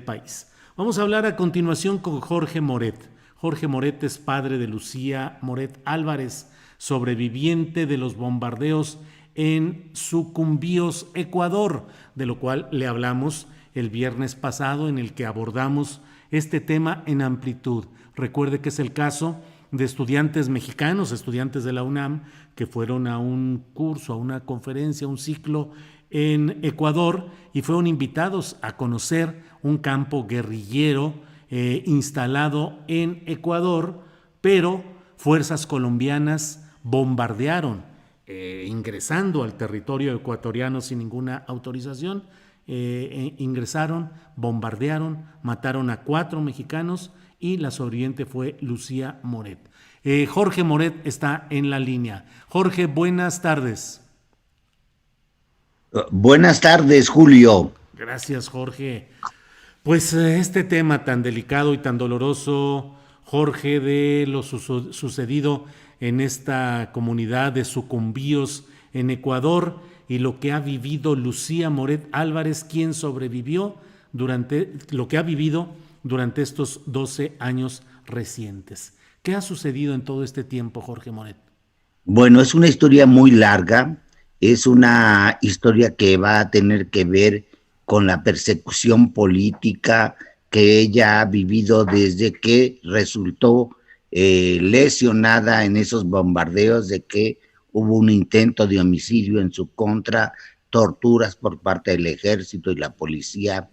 país. Vamos a hablar a continuación con Jorge Moret. Jorge Moret es padre de Lucía Moret Álvarez, sobreviviente de los bombardeos en Sucumbíos, Ecuador, de lo cual le hablamos el viernes pasado, en el que abordamos este tema en amplitud. Recuerde que es el caso de estudiantes mexicanos, estudiantes de la UNAM, que fueron a un curso, a una conferencia, a un ciclo en Ecuador y fueron invitados a conocer un campo guerrillero instalado en Ecuador, pero fuerzas colombianas bombardearon, ingresando al territorio ecuatoriano sin ninguna autorización, ingresaron, bombardearon, mataron a 4 mexicanos y la sobreviviente fue Lucía Moret. Jorge Moret está en la línea. Jorge, buenas tardes. Buenas tardes, Julio. Gracias, Jorge. Pues este tema tan delicado y tan doloroso, Jorge, de lo sucedido en esta comunidad de Sucumbíos en Ecuador y lo que ha vivido Lucía Moret Álvarez, quien sobrevivió durante lo que ha vivido durante estos 12 años recientes. ¿Qué ha sucedido en todo este tiempo, Jorge Moret? Bueno, es una historia muy larga, es una historia que va a tener que ver con la persecución política que ella ha vivido desde que resultó lesionada en esos bombardeos, de que hubo un intento de homicidio en su contra, torturas por parte del ejército y la policía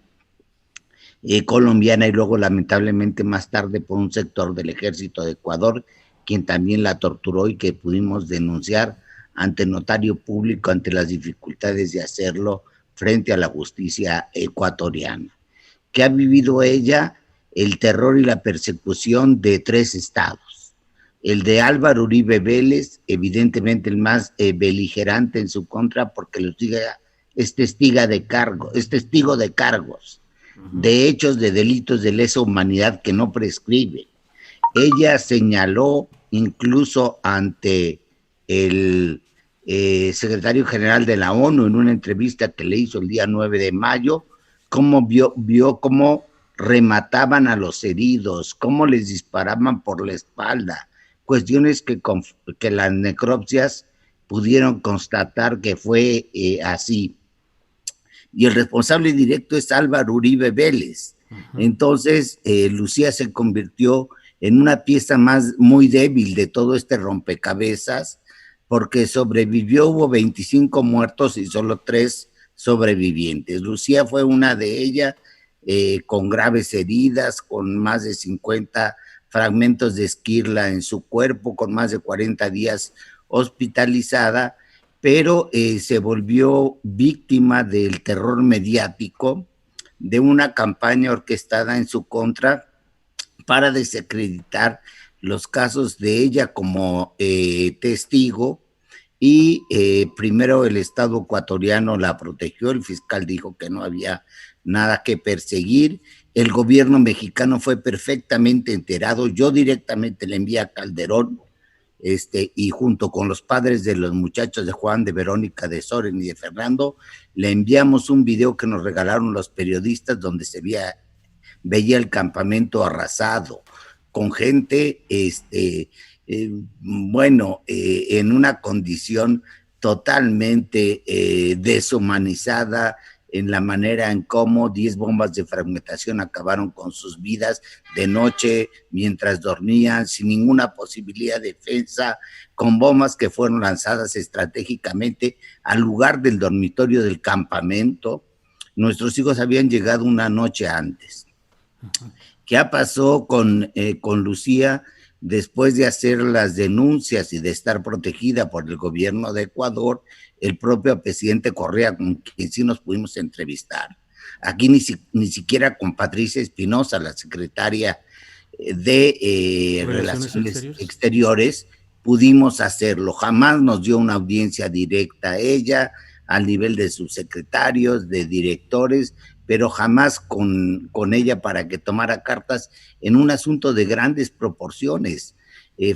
colombiana, y luego lamentablemente más tarde por un sector del ejército de Ecuador, quien también la torturó y que pudimos denunciar ante notario público ante las dificultades de hacerlo frente a la justicia ecuatoriana. ¿Qué ha vivido ella? El terror y la persecución de 3 estados. El de Álvaro Uribe Vélez, evidentemente el más beligerante en su contra, porque es testigo de cargos, de hechos de delitos de lesa humanidad que no prescriben. Ella señaló incluso ante el secretario general de la ONU en una entrevista que le hizo el día 9 de mayo, cómo vio cómo remataban a los heridos, cómo les disparaban por la espalda, cuestiones que las necropsias pudieron constatar que fue así. Y el responsable directo es Álvaro Uribe Vélez. Entonces, Lucía se convirtió en una pieza muy débil de todo este rompecabezas, porque sobrevivió, hubo 25 muertos y solo 3 sobrevivientes. Lucía fue una de ellas, con graves heridas, con más de 50 fragmentos de esquirla en su cuerpo, con más de 40 días hospitalizada, pero se volvió víctima del terror mediático, de una campaña orquestada en su contra para desacreditar los casos de ella como testigo, y primero el Estado ecuatoriano la protegió, el fiscal dijo que no había nada que perseguir, el gobierno mexicano fue perfectamente enterado, yo directamente le envié a Calderón, y junto con los padres de los muchachos de Juan, de Verónica, de Soren y de Fernando, le enviamos un video que nos regalaron los periodistas donde se veía el campamento arrasado, con gente, en una condición totalmente deshumanizada, en la manera en cómo 10 bombas de fragmentación acabaron con sus vidas de noche, mientras dormían, sin ninguna posibilidad de defensa, con bombas que fueron lanzadas estratégicamente al lugar del dormitorio del campamento. Nuestros hijos habían llegado una noche antes. ¿Qué pasó con Lucía? Después de hacer las denuncias y de estar protegida por el gobierno de Ecuador, el propio presidente Correa, con quien sí nos pudimos entrevistar, aquí ni siquiera con Patricia Espinosa, la secretaria de Relaciones Exteriores, pudimos hacerlo. Jamás nos dio una audiencia directa a ella, al nivel de subsecretarios, de directores, pero jamás con ella para que tomara cartas en un asunto de grandes proporciones.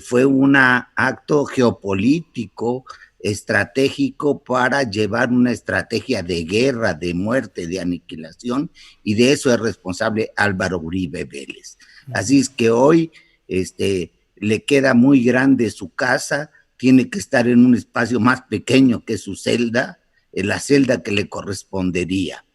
Fue un acto geopolítico estratégico para llevar una estrategia de guerra, de muerte, de aniquilación, y de eso es responsable Álvaro Uribe Vélez. Así es que hoy le queda muy grande su casa, tiene que estar en un espacio más pequeño que su celda, en la celda que le correspondería.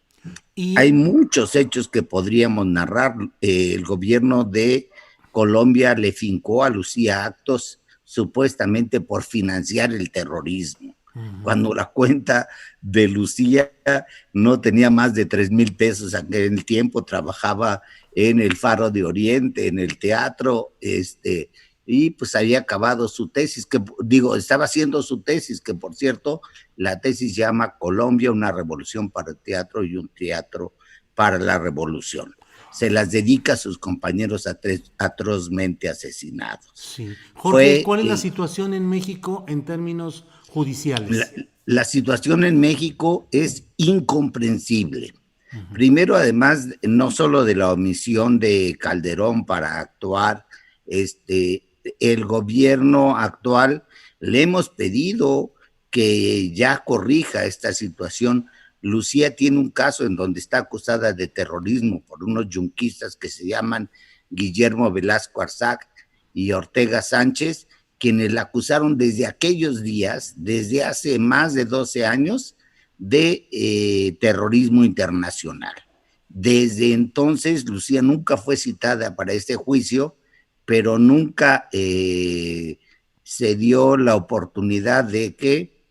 Hay muchos hechos que podríamos narrar. El gobierno de Colombia le fincó a Lucía actos supuestamente por financiar el terrorismo, cuando la cuenta de Lucía no tenía más de 3,000 pesos en el tiempo, trabajaba en el Faro de Oriente, en el teatro, y pues había acabado su tesis, estaba haciendo su tesis, que por cierto, la tesis llama Colombia, una revolución para el teatro y un teatro para la revolución. Se las dedica a sus compañeros atrozmente asesinados. Sí. Jorge, ¿cuál es la situación en México en términos judiciales? La situación en México es incomprensible. Primero, además, no solo de la omisión de Calderón para actuar, el gobierno actual le hemos pedido que ya corrija esta situación. Lucía tiene un caso en donde está acusada de terrorismo por unos yunquistas que se llaman Guillermo Velasco Arzac y Ortega Sánchez, quienes la acusaron desde aquellos días, desde hace más de 12 años, de terrorismo internacional. Desde entonces, Lucía nunca fue citada para este juicio, pero nunca se dio la oportunidad de que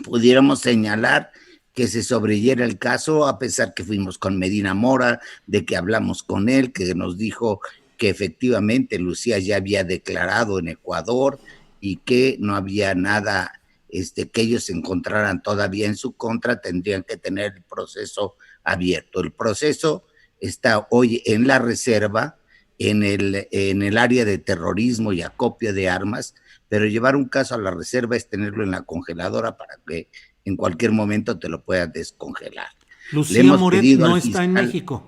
pudiéramos señalar que se sobrellera el caso, a pesar que fuimos con Medina Mora, de que hablamos con él, que nos dijo que efectivamente Lucía ya había declarado en Ecuador y que no había nada que ellos encontraran todavía en su contra, tendrían que tener el proceso abierto. El proceso está hoy en la reserva, en el área de terrorismo y acopio de armas, pero llevar un caso a la reserva es tenerlo en la congeladora para que en cualquier momento te lo puedas descongelar. Lucía Moret no está en México.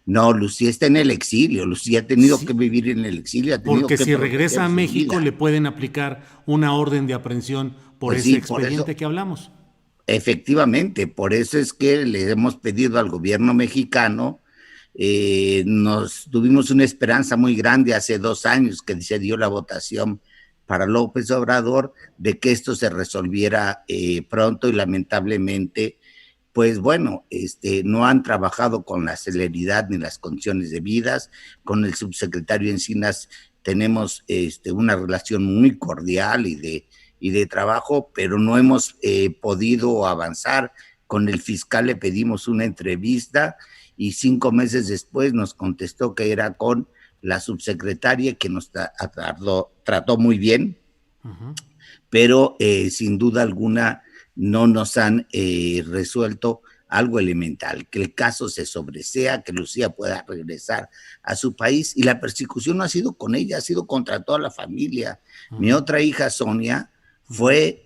No, Lucía está en el exilio. Lucía ha tenido que vivir en el exilio. Porque si regresa a México le pueden aplicar una orden de aprehensión por ese expediente que hablamos. Efectivamente, por eso es que le hemos pedido al gobierno mexicano, tuvimos una esperanza muy grande hace 2 años que se dio la votación para López Obrador de que esto se resolviera pronto, y lamentablemente pues bueno, no han trabajado con la celeridad ni las condiciones debidas. Con el subsecretario Encinas tenemos una relación muy cordial y de trabajo, pero no hemos podido avanzar. Con el fiscal le pedimos una entrevista y 5 meses después nos contestó que era con la subsecretaria, que nos trató muy bien, pero sin duda alguna no nos han resuelto algo elemental, que el caso se sobresea, que Lucía pueda regresar a su país, y la persecución no ha sido con ella, ha sido contra toda la familia. Mi otra hija, Sonia, fue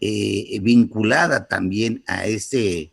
vinculada también a ese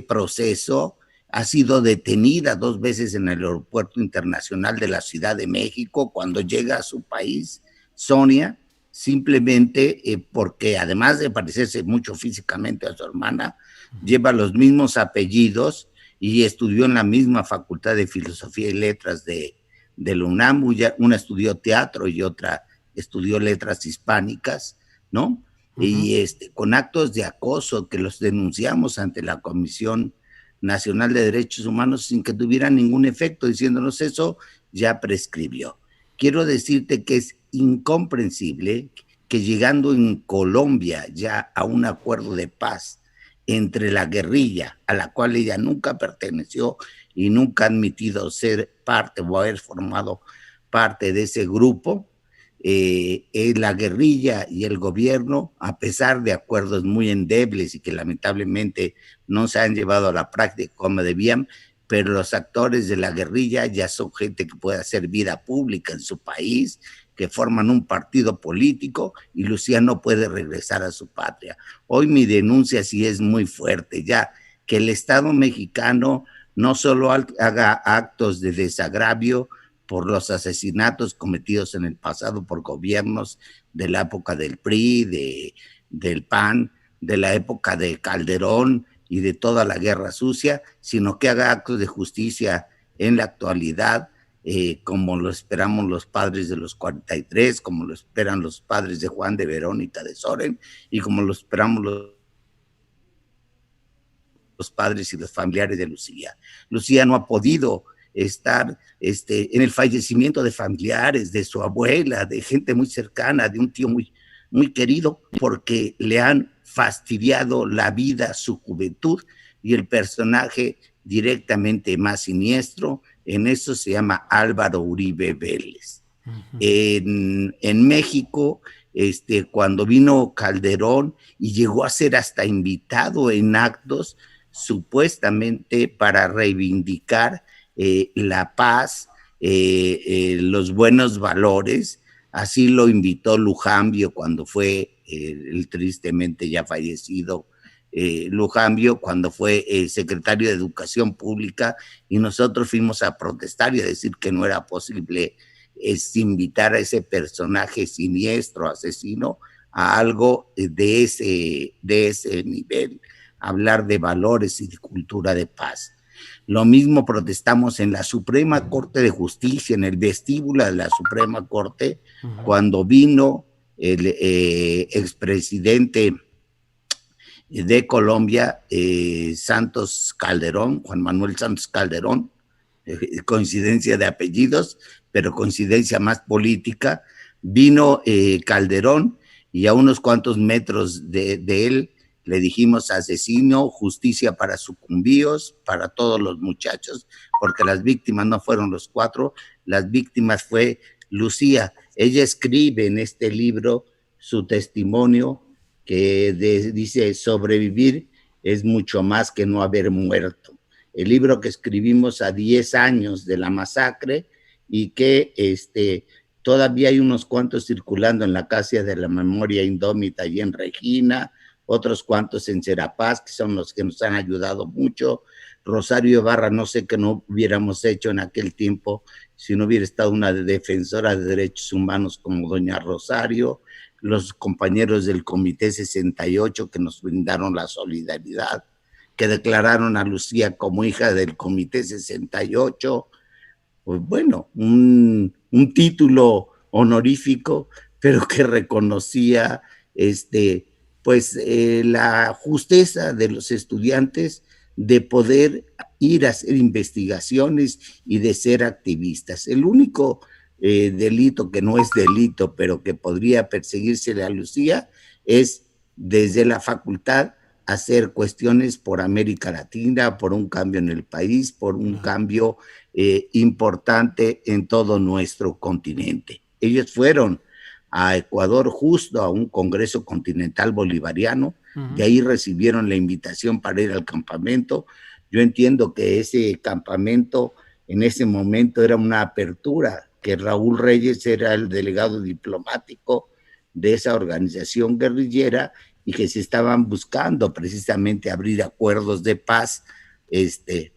proceso, ha sido detenida 2 veces en el aeropuerto internacional de la Ciudad de México. Cuando llega a su país, Sonia, simplemente porque además de parecerse mucho físicamente a su hermana, lleva los mismos apellidos y estudió en la misma Facultad de Filosofía y Letras de la UNAM. Una estudió teatro y otra estudió letras hispánicas, ¿no? Y con actos de acoso que los denunciamos ante la Comisión Nacional de Derechos Humanos sin que tuvieran ningún efecto, diciéndonos eso ya prescribió. Quiero decirte que es incomprensible que llegando en Colombia ya a un acuerdo de paz entre la guerrilla, a la cual ella nunca perteneció y nunca ha admitido ser parte o haber formado parte de ese grupo, la guerrilla y el gobierno, a pesar de acuerdos muy endebles y que lamentablemente no se han llevado a la práctica como debían, pero los actores de la guerrilla ya son gente que puede hacer vida pública en su país, que forman un partido político, y Lucía no puede regresar a su patria. Hoy mi denuncia sí es muy fuerte, ya que el Estado mexicano no solo haga actos de desagravio por los asesinatos cometidos en el pasado por gobiernos de la época del PRI, del PAN, de la época de Calderón y de toda la guerra sucia, sino que haga actos de justicia en la actualidad, como lo esperamos los padres de los 43, como lo esperan los padres de Juan de Verónica de Soren, y como lo esperamos los padres y los familiares de Lucía. Lucía no ha podido estar en el fallecimiento de familiares, de su abuela, de gente muy cercana, de un tío muy querido, porque le han fastidiado la vida, su juventud, y el personaje directamente más siniestro en eso se llama Álvaro Uribe Vélez. En México, cuando vino Calderón y llegó a ser hasta invitado en actos, supuestamente para reivindicar la paz, los buenos valores. Así lo invitó Lujambio cuando fue el tristemente ya fallecido Lujambio, cuando fue secretario de Educación Pública, y nosotros fuimos a protestar y a decir que no era posible invitar a ese personaje siniestro, asesino, a algo de ese nivel, hablar de valores y de cultura de paz. Lo mismo protestamos en la Suprema Corte de Justicia, en el vestíbulo de la Suprema Corte, cuando vino el expresidente de Colombia, Santos Calderón, Juan Manuel Santos Calderón, coincidencia de apellidos, pero coincidencia más política. Vino Calderón y a unos cuantos metros de él le dijimos: asesino, justicia para sucumbíos, para todos los muchachos, porque las víctimas no fueron los 4, las víctimas fue Lucía. Ella escribe en este libro su testimonio que dice: sobrevivir es mucho más que no haber muerto. El libro que escribimos a 10 años de la masacre y que todavía hay unos cuantos circulando en la Casa de la Memoria Indómita y en Regina, otros cuantos en Serapaz, que son los que nos han ayudado mucho. Rosario Ibarra, no sé qué no hubiéramos hecho en aquel tiempo si no hubiera estado una defensora de derechos humanos como doña Rosario, los compañeros del Comité 68 que nos brindaron la solidaridad, que declararon a Lucía como hija del Comité 68, pues bueno, un título honorífico, pero que reconocía la justeza de los estudiantes de poder ir a hacer investigaciones y de ser activistas. El único delito que no es delito, pero que podría perseguirse a Lucía, es desde la facultad hacer cuestiones por América Latina, por un cambio en el país, por un cambio importante en todo nuestro continente. Ellos fueron a Ecuador justo a un congreso continental bolivariano, de ahí recibieron la invitación para ir al campamento. Yo entiendo que ese campamento en ese momento era una apertura, que Raúl Reyes era el delegado diplomático de esa organización guerrillera y que se estaban buscando precisamente abrir acuerdos de paz.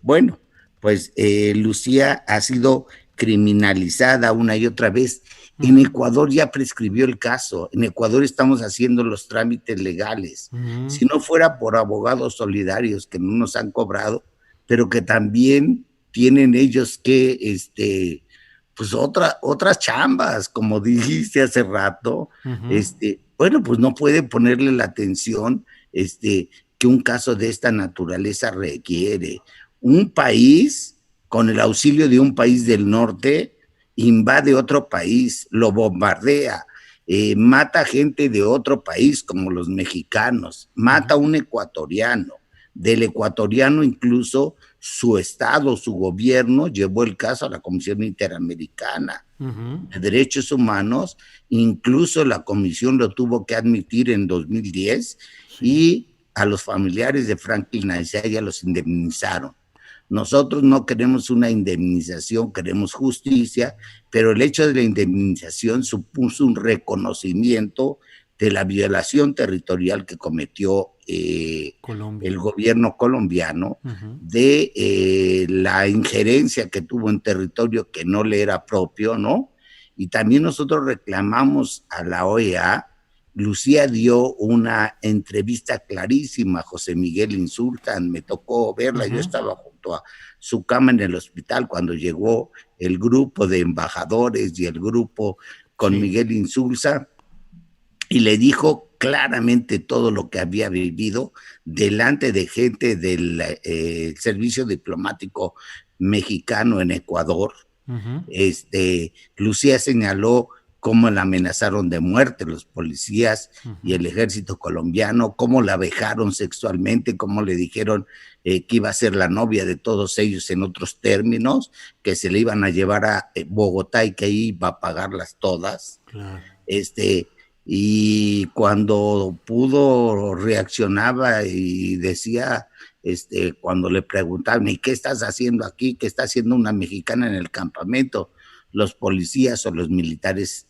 Bueno, pues Lucía ha sido criminalizada una y otra vez. En Ecuador ya prescribió el caso. En Ecuador estamos haciendo los trámites legales. Si no fuera por abogados solidarios que no nos han cobrado, pero que también tienen ellos que, pues otras chambas, como dijiste hace rato, bueno, pues no puede ponerle la atención que un caso de esta naturaleza requiere. Un país, con el auxilio de un país del norte, invade otro país, lo bombardea, mata gente de otro país, como los mexicanos, mata a un ecuatoriano. Del ecuatoriano incluso su estado, su gobierno llevó el caso a la Comisión Interamericana de Derechos Humanos, incluso la comisión lo tuvo que admitir en 2010 y a los familiares de Franklin Ayala los indemnizaron. Nosotros no queremos una indemnización, queremos justicia, pero el hecho de la indemnización supuso un reconocimiento de la violación territorial que cometió el gobierno colombiano, de la injerencia que tuvo en territorio que no le era propio, ¿no? Y también nosotros reclamamos a la OEA Lucía dio una entrevista clarísima a José Miguel Insultan, me tocó verla, yo estaba junto a su cama en el hospital cuando llegó el grupo de embajadores y el grupo con Miguel Insulza, y le dijo claramente todo lo que había vivido delante de gente del servicio diplomático mexicano en Ecuador. Lucía señaló cómo la amenazaron de muerte los policías y el ejército colombiano, cómo la vejaron sexualmente, cómo le dijeron que iba a ser la novia de todos ellos en otros términos, que se le iban a llevar a Bogotá y que ahí iba a pagarlas todas. Claro. Y cuando pudo reaccionaba y decía, cuando le preguntaban, ¿y qué estás haciendo aquí? ¿Qué está haciendo una mexicana en el campamento? Los policías o los militares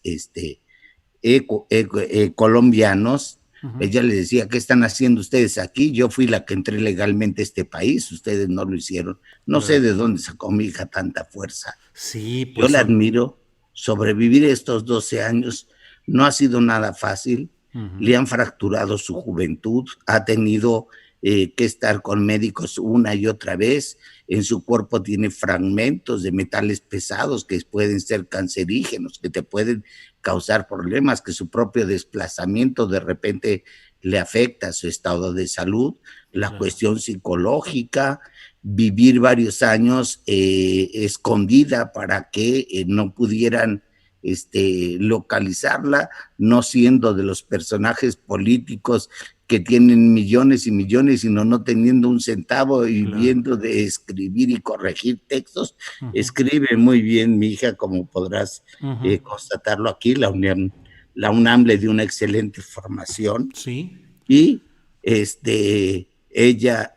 colombianos, ella le decía, ¿qué están haciendo ustedes aquí? Yo fui la que entré legalmente a este país, ustedes no lo hicieron. No sé de dónde sacó mi hija tanta fuerza. Sí, pues yo la admiro. Sobrevivir estos 12 años no ha sido nada fácil. Le han fracturado su juventud, ha tenido que estar con médicos una y otra vez. En su cuerpo tiene fragmentos de metales pesados que pueden ser cancerígenos, que te pueden causar problemas, que su propio desplazamiento de repente le afecta a su estado de salud, la cuestión psicológica, vivir varios años escondida para que no pudieran localizarla, no siendo de los personajes políticos que tienen millones y millones, sino no teniendo un centavo y viendo de escribir y corregir textos. Escribe muy bien mi hija, como podrás constatarlo aquí. La UNAM le dio una excelente formación. Y ella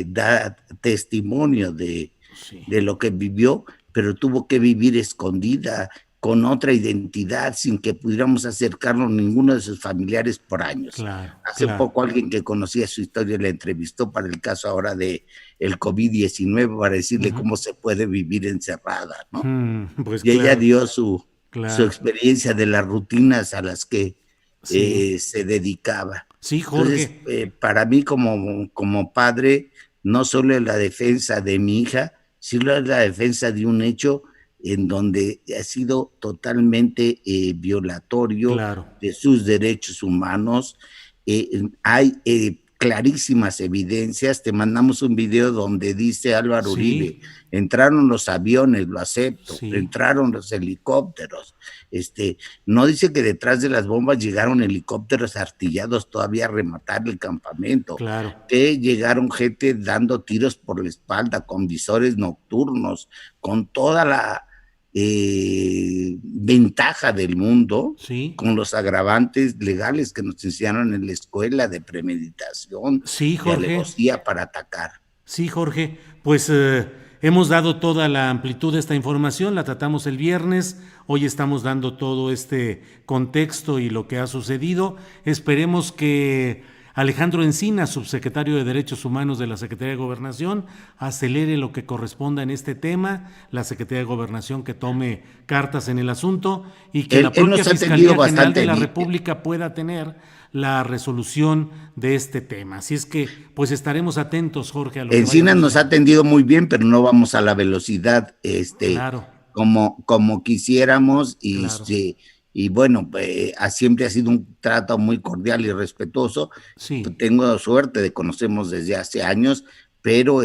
da testimonio de lo que vivió, pero tuvo que vivir escondida, con otra identidad, sin que pudiéramos acercarnos a ninguno de sus familiares por años. Hace poco alguien que conocía su historia la entrevistó para el caso ahora de el COVID-19, para decirle cómo se puede vivir encerrada, ¿no? Pues y ella dio su experiencia de las rutinas a las que se dedicaba. Sí, Jorge. Entonces, para mí como padre, no solo es la defensa de mi hija, sino es la defensa de un hecho en donde ha sido totalmente violatorio de sus derechos humanos. Hay clarísimas evidencias. Te mandamos un video donde dice Álvaro Uribe, entraron los aviones, lo acepto, entraron los helicópteros. No dice que detrás de las bombas llegaron helicópteros artillados todavía a rematar el campamento, que llegaron gente dando tiros por la espalda con visores nocturnos, con toda la ventaja del mundo, con los agravantes legales que nos enseñaron en la escuela de premeditación, de alevosía para atacar. Sí, Jorge, pues hemos dado toda la amplitud de esta información, la tratamos el viernes, hoy estamos dando todo este contexto y lo que ha sucedido. Esperemos que Alejandro Encinas, subsecretario de Derechos Humanos de la Secretaría de Gobernación, acelere lo que corresponda en este tema, la Secretaría de Gobernación que tome cartas en el asunto y que la propia Fiscalía General de la República pueda tener la resolución de este tema. Así es que, pues estaremos atentos, Jorge. A lo Encinas nos ha atendido muy bien, pero no vamos a la velocidad como quisiéramos y bueno, siempre ha sido un trato muy cordial y respetuoso. Tengo suerte de conocernos desde hace años, pero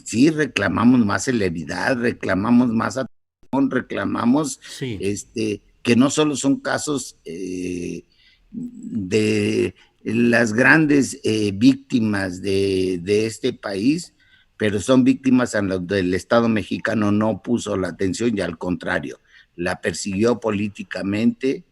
sí reclamamos más celeridad, reclamamos más atención, reclamamos que no solo son casos de las grandes víctimas de este país, pero son víctimas en las del Estado mexicano no puso la atención y al contrario, la persiguió políticamente.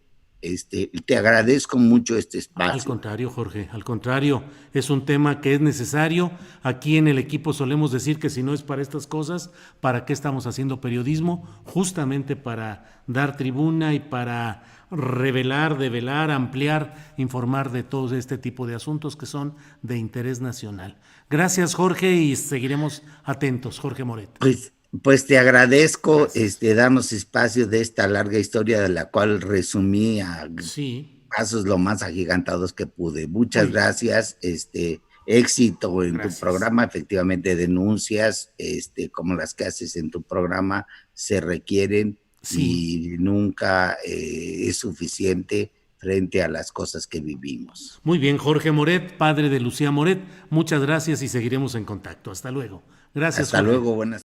Te agradezco mucho este espacio. Al contrario, Jorge, al contrario, es un tema que es necesario. Aquí en el equipo solemos decir que si no es para estas cosas, ¿para qué estamos haciendo periodismo? Justamente para dar tribuna y para revelar, develar, ampliar, informar de todo este tipo de asuntos que son de interés nacional. Gracias, Jorge, y seguiremos atentos. Jorge Moret. Pues te agradezco darnos espacio de esta larga historia de la cual resumí pasos lo más agigantados que pude. Muchas Muy gracias, éxito en gracias. tu programa. Efectivamente, denuncias como las que haces en tu programa se requieren Sí, y nunca es suficiente frente a las cosas que vivimos. muy bien, Jorge Moret, padre de Lucía Moret, muchas gracias y seguiremos en contacto. Hasta luego. Gracias, Hasta Jorge. luego, buenas